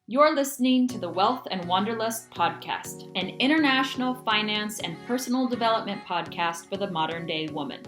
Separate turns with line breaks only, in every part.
You're listening to the Wealth and Wanderlust podcast, an international finance and personal development podcast for the modern day woman.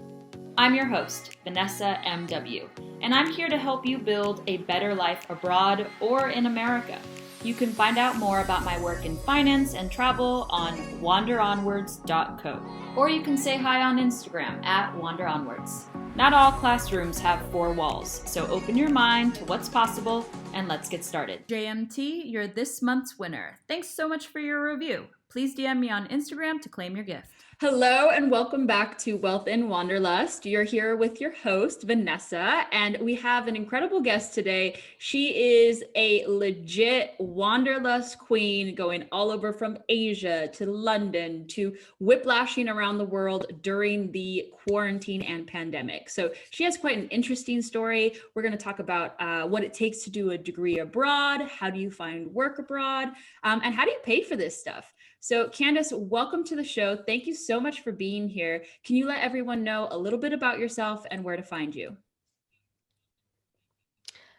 I'm your host, Vanessa M.W., and I'm here to help you build a better life abroad or in America. You can find out more about my work in finance and travel on wanderonwards.co, or you can say hi on Instagram at wanderonwards. Not all classrooms have four walls, so open your mind to what's possible and let's get started. JMT, you're this month's winner. Thanks so much for your review. Please DM me on Instagram to claim your gift. Hello and welcome back to Wealth and Wanderlust. You're here with your host, Vanessa, and we have an incredible guest today. She is a legit Wanderlust queen, going all over from Asia to London to whiplashing around the world during the quarantine and pandemic. So she has quite an interesting story. We're going to talk about what it takes to do a degree abroad, how do you find work abroad, and how do you pay for this stuff? So Candace, welcome to the show. Thank you so much for being here. Can you let everyone know a little bit about yourself and where to find you?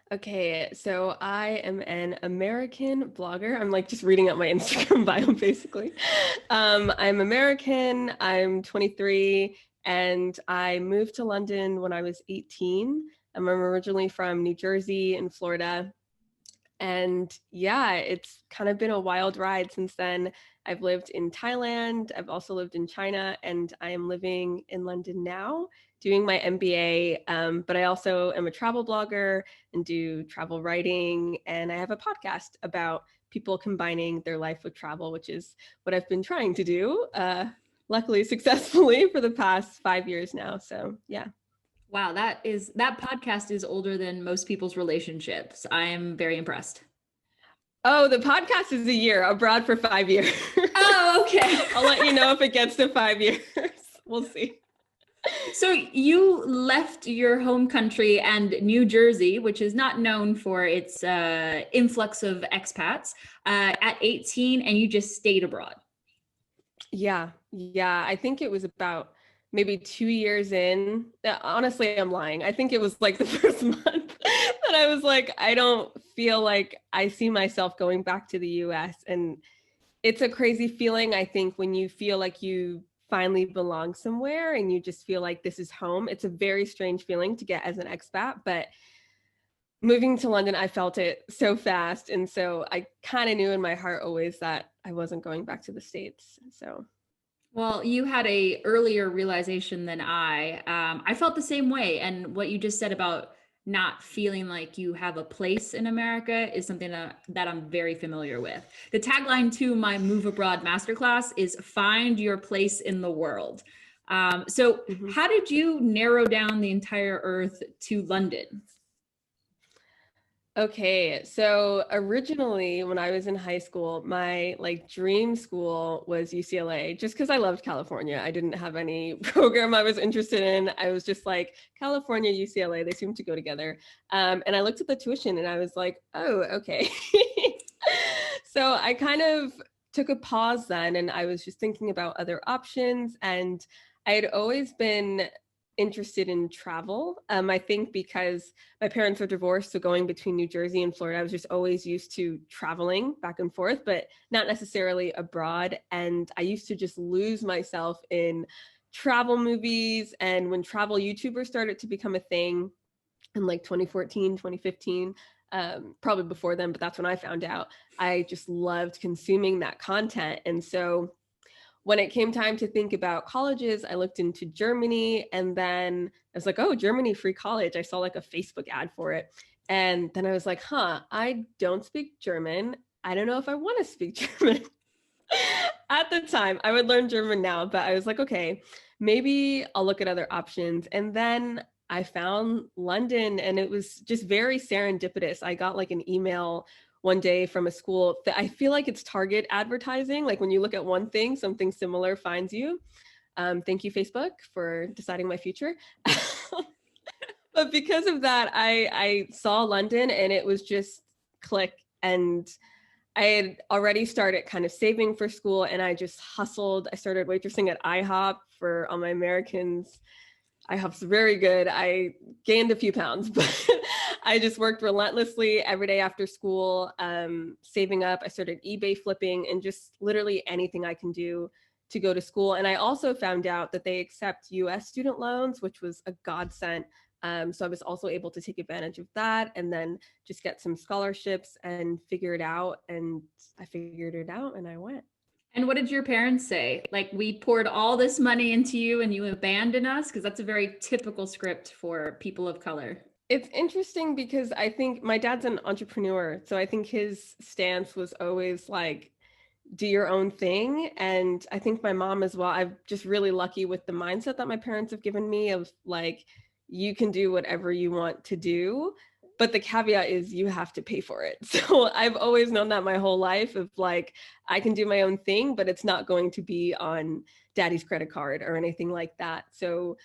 Okay, so I am an American blogger. I'm like just reading out my Instagram bio, basically. I'm American, I'm 23, and I moved to London when I was 18. I'm originally from New Jersey in Florida. And yeah, it's kind of been a wild ride since then. I've lived in Thailand, I've also lived in China, and I am living in London now doing my MBA. But I also am a travel blogger and do travel writing. And I have a podcast about people combining their life with travel, which is what I've been trying to do, luckily successfully for the past 5 years now. So yeah.
Wow, that podcast is older than most people's relationships. I am very impressed.
Oh, the podcast is a year, abroad for 5 years.
Oh, okay.
I'll let you know if it gets to 5 years. We'll see.
So you left your home country and New Jersey, which is not known for its influx of expats, at 18, and you just stayed abroad.
Yeah. I think it was about maybe 2 years in. Honestly, I'm lying. I think it was like the first month that I was like, I don't feel like I see myself going back to the US. And it's a crazy feeling, I think, when you feel like you finally belong somewhere and you just feel like this is home. It's a very strange feeling to get as an expat, but moving to London, I felt it so fast. And so I kind of knew in my heart always that I wasn't going back to the States. So.
Well, you had a earlier realization than I. I felt the same way. And what you just said about not feeling like you have a place in America is something that I'm very familiar with. The tagline to my Move Abroad Masterclass is find your place in the world. So how did you narrow down the entire earth to London?
Okay, so originally when I was in high school, my like dream school was UCLA, just because I loved California. I didn't have any program I was interested in. I was just like, California, UCLA, they seem to go together. And I looked at the tuition and I was like, oh, okay. So I kind of took a pause then, and I was just thinking about other options. And I had always been interested in travel. I think because my parents are divorced, so going between New Jersey and Florida, I was just always used to traveling back and forth, but not necessarily abroad. And I used to just lose myself in travel movies. And when travel YouTubers started to become a thing in like 2014, 2015, probably before then, but that's when I found out, I just loved consuming that content. And so when it came time to think about colleges, I looked into Germany, and then I was like, oh, Germany free college. I saw like a Facebook ad for it. And then I was like, I don't speak German. I don't know if I want to speak German. At the time, I would learn German now, but I was like, okay, maybe I'll look at other options. And then I found London, and it was just very serendipitous. I got like an email one day from a school that I feel like it's target advertising. Like when you look at one thing, something similar finds you. Thank you, Facebook, for deciding my future. But because of that, I saw London, and it was just click. And I had already started kind of saving for school, and I just hustled. I started waitressing at IHOP for all my Americans. IHOP's very good. I gained a few pounds, but I just worked relentlessly every day after school, saving up. I started eBay flipping and just literally anything I can do to go to school. And I also found out that they accept US student loans, which was a godsend. So I was also able to take advantage of that and then just get some scholarships and figure it out. And I figured it out and I went.
And what did your parents say? Like, we poured all this money into you and you abandoned us? Because that's a very typical script for people of color.
It's interesting because I think my dad's an entrepreneur. So I think his stance was always like, do your own thing. And I think my mom as well. I'm just really lucky with the mindset that my parents have given me of like, you can do whatever you want to do. But the caveat is you have to pay for it. So I've always known that my whole life of like, I can do my own thing, but it's not going to be on daddy's credit card or anything like that. So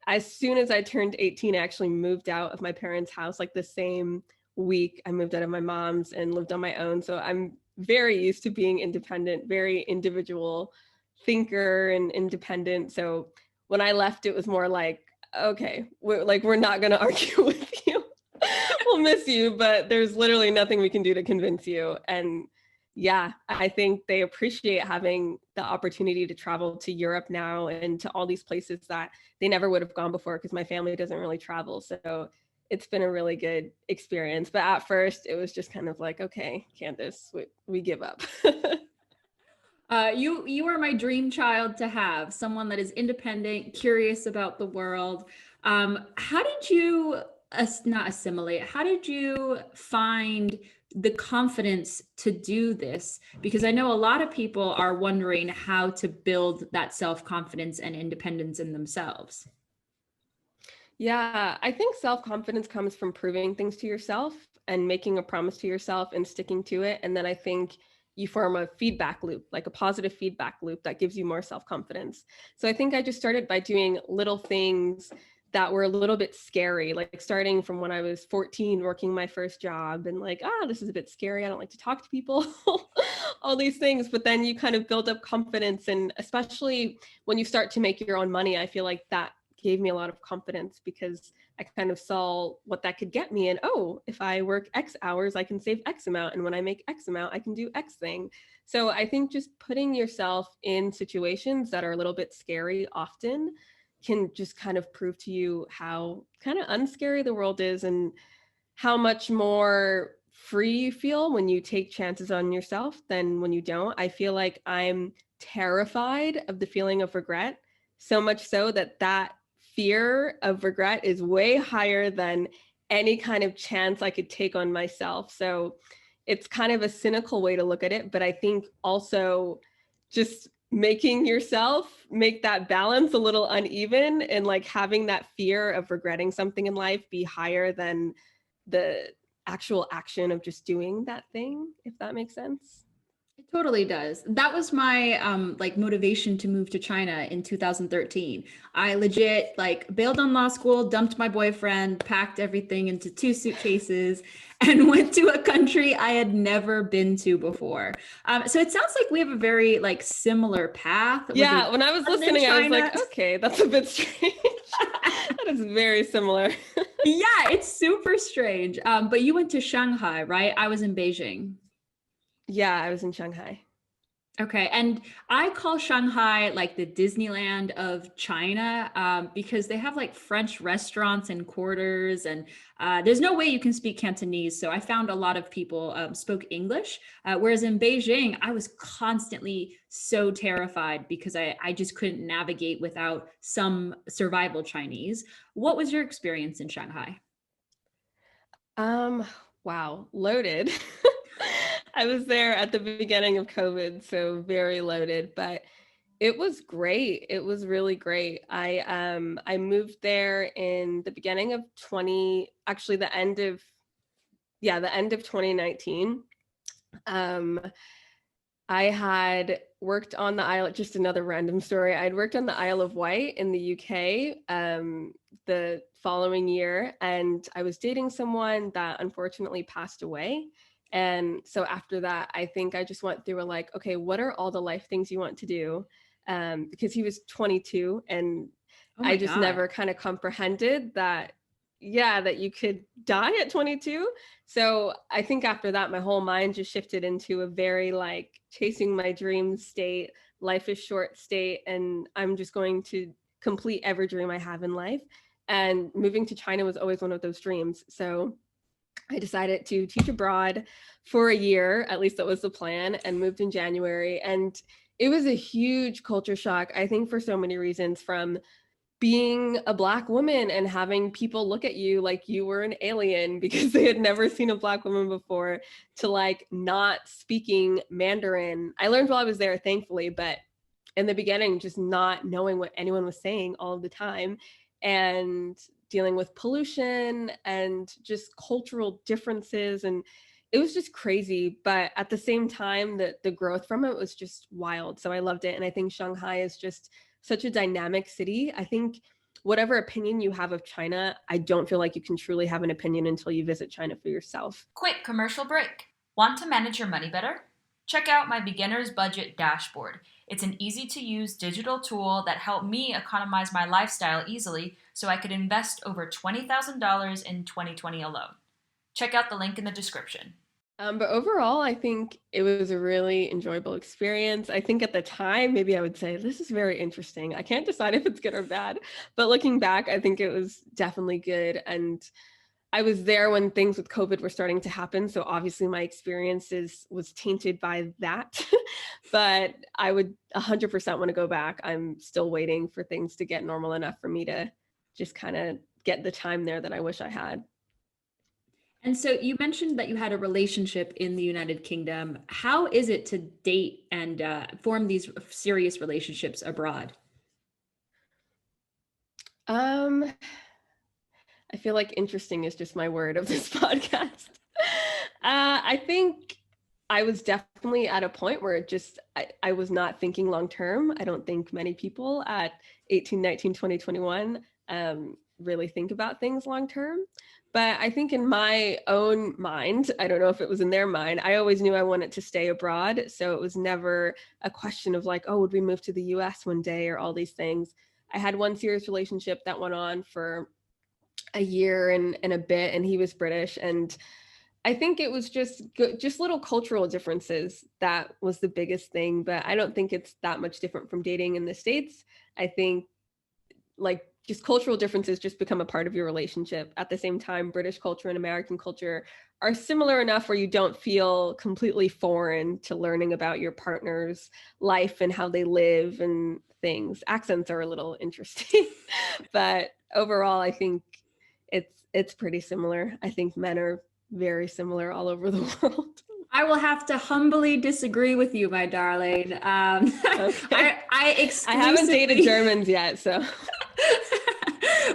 as soon as I turned 18, I actually moved out of my parents' house, like the same week I moved out of my mom's and lived on my own. So I'm very used to being independent, very individual thinker and independent. So when I left, it was more like, okay, we're not going to argue with you. We'll miss you, but there's literally nothing we can do to convince you. And yeah, I think they appreciate having the opportunity to travel to Europe now and to all these places that they never would have gone before because my family doesn't really travel. So it's been a really good experience. But at first it was just kind of like, okay, Candace, we give up.
You are my dream child to have, someone that is independent, curious about the world. How did you not assimilate? How did you find the confidence to do this? Because I know a lot of people are wondering how to build that self-confidence and independence in themselves.
Yeah, I think self-confidence comes from proving things to yourself and making a promise to yourself and sticking to it. And then I think you form a feedback loop, like a positive feedback loop that gives you more self-confidence. So I think I just started by doing little things that were a little bit scary, like starting from when I was 14, working my first job and like, this is a bit scary. I don't like to talk to people, all these things. But then you kind of build up confidence. And especially when you start to make your own money, I feel like that gave me a lot of confidence because I kind of saw what that could get me. And if I work X hours, I can save X amount. And when I make X amount, I can do X thing. So I think just putting yourself in situations that are a little bit scary often can just kind of prove to you how kind of unscary the world is and how much more free you feel when you take chances on yourself than when you don't. I feel like I'm terrified of the feeling of regret, so much so that fear of regret is way higher than any kind of chance I could take on myself. So it's kind of a cynical way to look at it, but I think also just making yourself make that balance a little uneven and like having that fear of regretting something in life be higher than the actual action of just doing that thing, if that makes sense.
It totally does. That was my like motivation to move to China in 2013. I legit like bailed on law school, dumped my boyfriend, packed everything into 2 suitcases and went to a country I had never been to before. So it sounds like we have a very like similar path.
Yeah, when I was listening, I was like, okay, that's a bit strange. That is very similar.
Yeah, it's super strange. But you went to Shanghai, right? I was in Beijing.
Yeah, I was in Shanghai.
Okay. And I call Shanghai like the Disneyland of China because they have like French restaurants and quarters, and there's no way you can speak Cantonese. So I found a lot of people spoke English, whereas in Beijing, I was constantly so terrified because I just couldn't navigate without some survival Chinese. What was your experience in Shanghai?
Wow, loaded. I was there at the beginning of COVID, so very loaded, but it was great. It was really great. I moved there in the beginning of the end of 2019. I had worked on the Isle, just another random story. I'd worked on the Isle of Wight in the UK the following year, and I was dating someone that unfortunately passed away. And so after that, I think I just went through okay, what are all the life things you want to do? Because he was 22 and I just never kind of comprehended that, yeah, that you could die at 22. So I think after that, my whole mind just shifted into a very like chasing my dreams state, life is short state, and I'm just going to complete every dream I have in life. And moving to China was always one of those dreams. So I decided to teach abroad for a year, at least that was the plan, and moved in January. And it was a huge culture shock, I think, for so many reasons, from being a Black woman and having people look at you like you were an alien because they had never seen a Black woman before, to like not speaking Mandarin. I learned while I was there, thankfully, but in the beginning, just not knowing what anyone was saying all the time, and dealing with pollution and just cultural differences. And it was just crazy. But at the same time, the growth from it was just wild. So I loved it. And I think Shanghai is just such a dynamic city. I think whatever opinion you have of China, I don't feel like you can truly have an opinion until you visit China for yourself.
Quick commercial break. Want to manage your money better? Check out my beginner's budget dashboard. It's an easy-to-use digital tool that helped me economize my lifestyle easily so I could invest over $20,000 in 2020 alone. Check out the link in the description.
But overall, I think it was a really enjoyable experience. I think at the time, maybe I would say, this is very interesting. I can't decide if it's good or bad, but looking back, I think it was definitely good. And I was there when things with COVID were starting to happen. So obviously my experiences was tainted by that, but I would 100% want to go back. I'm still waiting for things to get normal enough for me to just kind of get the time there that I wish I had.
And so you mentioned that you had a relationship in the United Kingdom. How is it to date and form these serious relationships abroad?
I feel like interesting is just my word of this podcast. I think I was definitely at a point where I was not thinking long term. I don't think many people at 18, 19, 20, 21 really think about things long term. But I think in my own mind, I don't know if it was in their mind, I always knew I wanted to stay abroad. So it was never a question of like, oh, would we move to the US one day, or all these things. I had one serious relationship that went on for a year and a bit, and he was British. And I think it was just little cultural differences. That was the biggest thing. But I don't think it's that much different from dating in the States. I think like just cultural differences just become a part of your relationship. At the same time, British culture and American culture are similar enough where you don't feel completely foreign to learning about your partner's life and how they live and things. Accents are a little interesting, but overall, I think it's pretty similar. I think men are very similar all over the world.
I will have to humbly disagree with you, my darling. Okay.
I haven't dated Germans yet, so.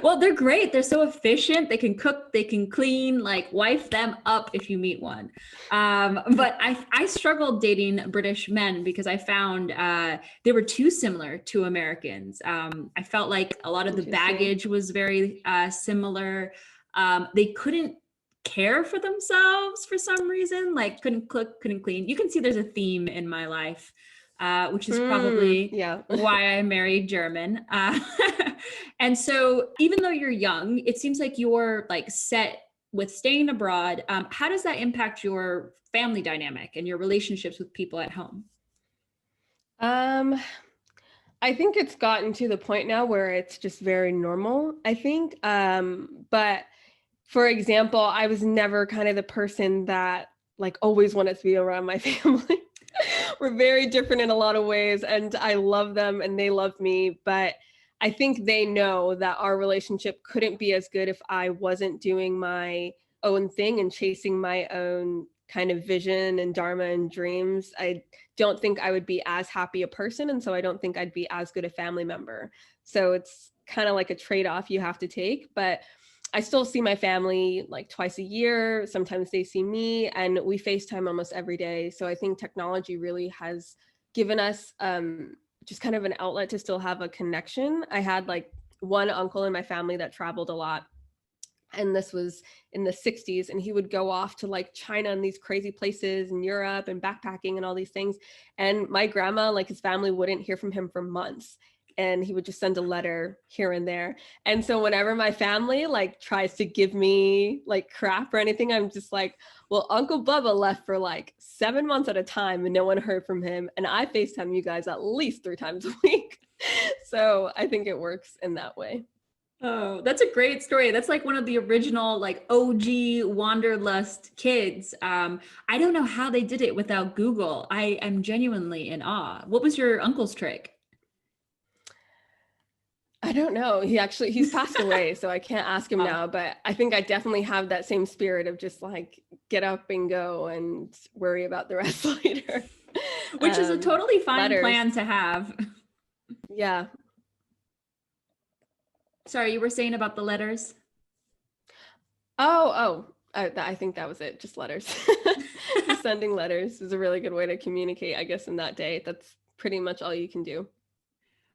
Well, they're great. They're so efficient. They can cook, they can clean, like wife them up if you meet one. But I struggled dating British men because I found they were too similar to Americans. I felt like a lot of the baggage was very similar. They couldn't care for themselves for some reason, like couldn't cook, couldn't clean. You can see there's a theme in my life, which is probably why I married German. And so even though you're young, it seems like you're like set with staying abroad. How does that impact your family dynamic and your relationships with people at home?
I think it's gotten to the point now where it's just very normal, I think. But for example, I was never kind of the person that like always wanted to be around my family. We're very different in a lot of ways, and I love them and they love me. But I think they know that our relationship couldn't be as good if I wasn't doing my own thing and chasing my own kind of vision and dharma and dreams. I don't think I would be as happy a person. And so I don't think I'd be as good a family member. So it's kind of like a trade-off you have to take. But I still see my family like twice a year. Sometimes they see me, and we FaceTime almost every day. So I think technology really has given us just kind of an outlet to still have a connection. I had like one uncle in my family that traveled a lot, and this was in the 60s, and he would go off to like China and these crazy places in Europe and backpacking and all these things. And my grandma, like his family, wouldn't hear from him for months. and he would just send a letter here and there. And so whenever my family like tries to give me like crap or anything, I'm just like, well, Uncle Bubba left for like 7 months at a time and no one heard from him. And I FaceTime you guys at least 3 times a week. So I think it works in that way.
Oh, that's a great story. That's like one of the original like OG Wanderlust kids. I don't know how they did it without Google. I am genuinely in awe. What was your uncle's trick?
I don't know. He's passed away, so I can't ask him now, but I think I definitely have that same spirit of just like get up and go and worry about the rest later.
Which is a totally fine
letters.
Plan to have.
Yeah.
Sorry, you were saying about the letters?
I think that was it. Just letters. Just sending letters is a really good way to communicate, I guess, in that day. That's pretty much all you can do.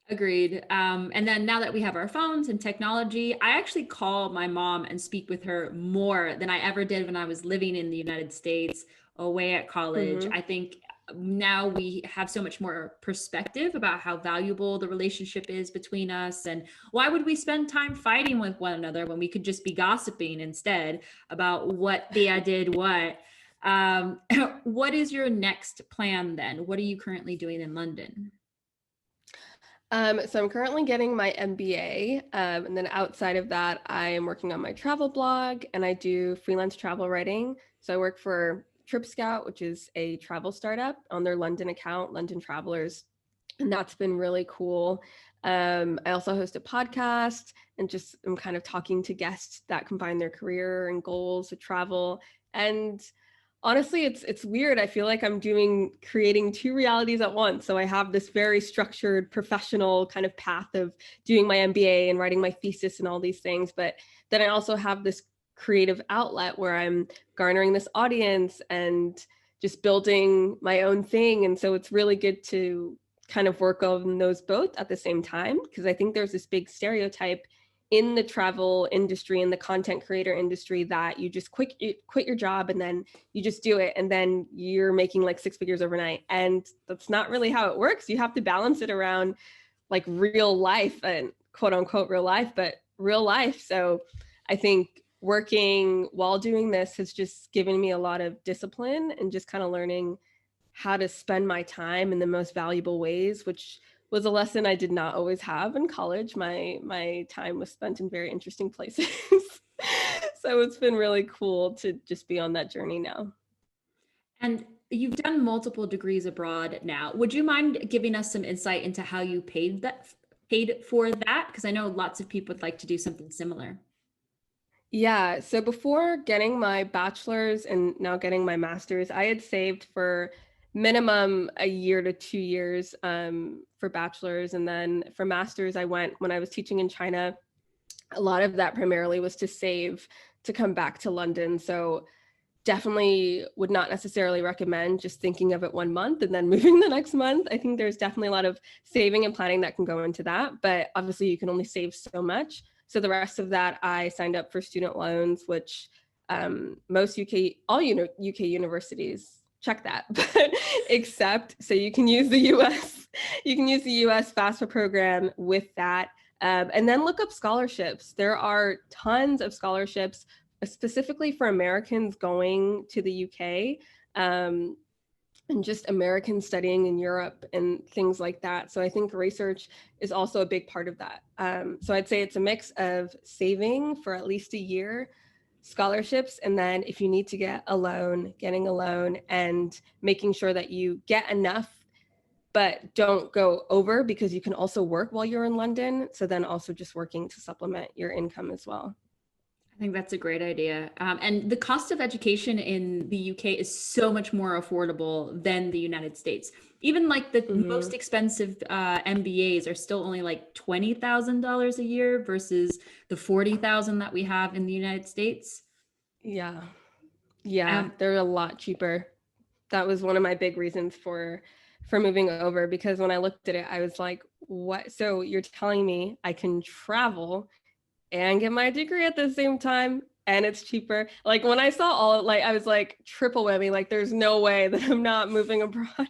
Agreed. And then now that we have our phones and technology, I actually call my mom and speak with her more than I ever did when I was living in the United States, away at college.
Mm-hmm.
I think now we have so much more perspective about how valuable the relationship is between us, and why would we spend time fighting with one another when we could just be gossiping instead about what Thea did what. What is your next plan then? What are you currently doing in London?
So I'm currently getting my MBA, and then outside of that, I am working on my travel blog, and I do freelance travel writing. So I work for Trip Scout, which is a travel startup, on their London account, London Travelers, and that's been really cool. I also host a podcast, and just I'm kind of talking to guests that combine their career and goals with travel. And honestly, it's weird. I feel like I'm creating 2 realities at once. So I have this very structured professional kind of path of doing my MBA and writing my thesis and all these things. But then I also have this creative outlet where I'm garnering this audience and just building my own thing. And so it's really good to kind of work on those both at the same time, because I think there's this big stereotype in the travel industry and the content creator industry that you just quit your job and then you just do it and then you're making like 6 figures overnight. And that's not really how it works. You have to balance it around like real life and quote unquote real life, but real life. So I think working while doing this has just given me a lot of discipline and just kind of learning how to spend my time in the most valuable ways, which was a lesson I did not always have in college. My time was spent in very interesting places. So it's been really cool to just be on that journey now.
And you've done multiple degrees abroad now. Would you mind giving us some insight into how you paid for that? Because I know lots of people would like to do something similar.
Yeah. So before getting my bachelor's and now getting my master's, I had saved for minimum a year to 2 years for bachelor's. And then for master's, I went when I was teaching in China. A lot of that primarily was to save to come back to London. So definitely would not necessarily recommend just thinking of it 1 month and then moving the next month. I think there's definitely a lot of saving and planning that can go into that. But obviously you can only save so much. So the rest of that, I signed up for student loans, which most UK universities check that, but except, so you can use the US FAFSA program with that. And then look up scholarships. There are tons of scholarships, specifically for Americans going to the UK, and just Americans studying in Europe and things like that. So I think research is also a big part of that. So I'd say it's a mix of saving for at least a year, scholarships, and then if you need to get a loan, getting a loan and making sure that you get enough, but don't go over, because you can also work while you're in London. So then also just working to supplement your income as well.
I think that's a great idea. And the cost of education in the UK is so much more affordable than the United States. Even like the most expensive MBAs are still only like $20,000 a year versus the $40,000 that we have in the United States.
Yeah, they're a lot cheaper. That was one of my big reasons for moving over, because when I looked at it, I was like, what? So you're telling me I can travel and get my degree at the same time, and it's cheaper? Like when I saw I was like triple whammy, like there's no way that I'm not moving abroad.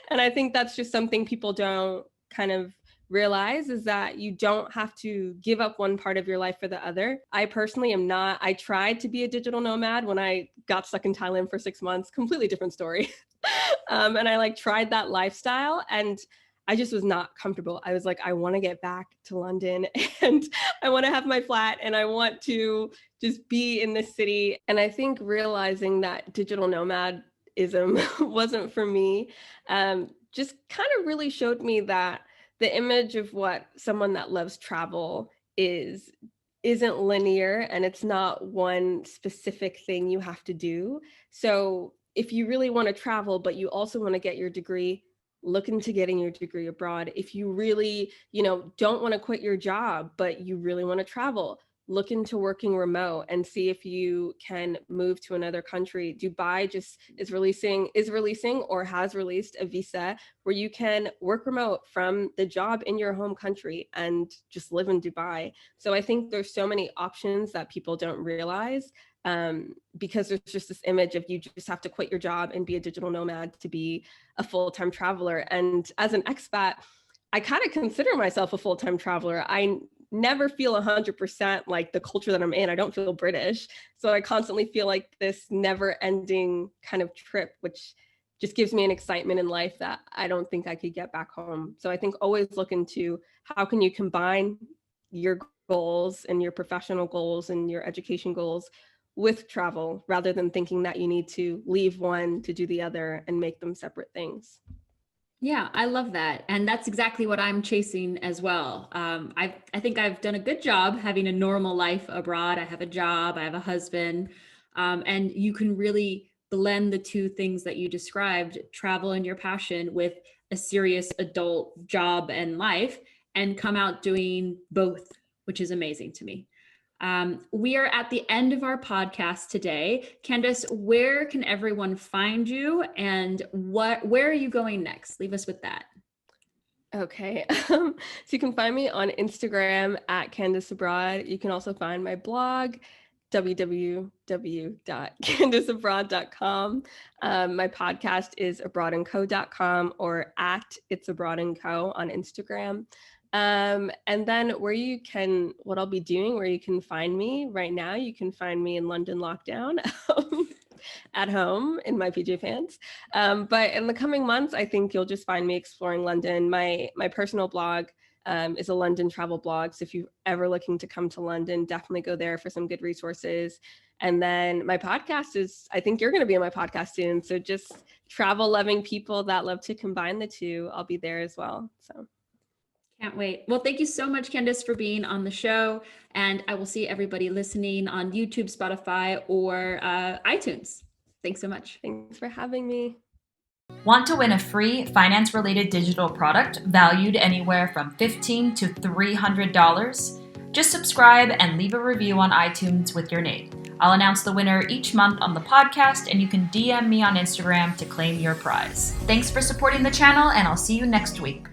And I think that's just something people don't kind of realize is that you don't have to give up one part of your life for the other. I personally am not. I tried to be a digital nomad when I got stuck in Thailand for 6 months, completely different story. And I tried that lifestyle and I just was not comfortable. I was like, I want to get back to London and I want to have my flat and I want to just be in this city. And I think realizing that digital nomadism wasn't for me, just kind of really showed me that the image of what someone that loves travel isn't linear and it's not one specific thing you have to do. So if you really want to travel, but you also want to get your degree, look into getting your degree abroad. If you really, don't want to quit your job, but you really want to travel, look into working remote and see if you can move to another country. Dubai just is releasing or has released a visa where you can work remote from the job in your home country and just live in Dubai. So I think there's so many options that people don't realize, because there's just this image of you just have to quit your job and be a digital nomad to be a full-time traveler. And as an expat, I kind of consider myself a full-time traveler. I never feel 100% like the culture that I'm in. I don't feel British. So I constantly feel like this never ending kind of trip, which just gives me an excitement in life that I don't think I could get back home. So I think always look into how can you combine your goals and your professional goals and your education goals with travel, rather than thinking that you need to leave one to do the other and make them separate things.
Yeah, I love that. And that's exactly what I'm chasing as well. I think I've done a good job having a normal life abroad. I have a job, I have a husband, and you can really blend the two things that you described, travel and your passion, with a serious adult job and life, and come out doing both, which is amazing to me. We are at the end of our podcast today. Candace, where can everyone find you and where are you going next? Leave us with that.
Okay. So you can find me on Instagram at Candace Abroad. You can also find my blog, www.candaceabroad.com. My podcast is abroadandco.com or at It's Abroad and Co on Instagram. And then what I'll be doing, where you can find me right now, you can find me in London lockdown at home in my PJ pants. But in the coming months, I think you'll just find me exploring London. My personal blog is a London travel blog. So if you're ever looking to come to London, definitely go there for some good resources. And then my podcast I think you're going to be on my podcast soon. So just travel loving people that love to combine the two, I'll be there as well. So.
Can't wait. Well, thank you so much, Candace, for being on the show. And I will see everybody listening on YouTube, Spotify, or iTunes. Thanks so much.
Thanks for having me.
Want to win a free finance-related digital product valued anywhere from $15 to $300? Just subscribe and leave a review on iTunes with your name. I'll announce the winner each month on the podcast, and you can DM me on Instagram to claim your prize. Thanks for supporting the channel, and I'll see you next week.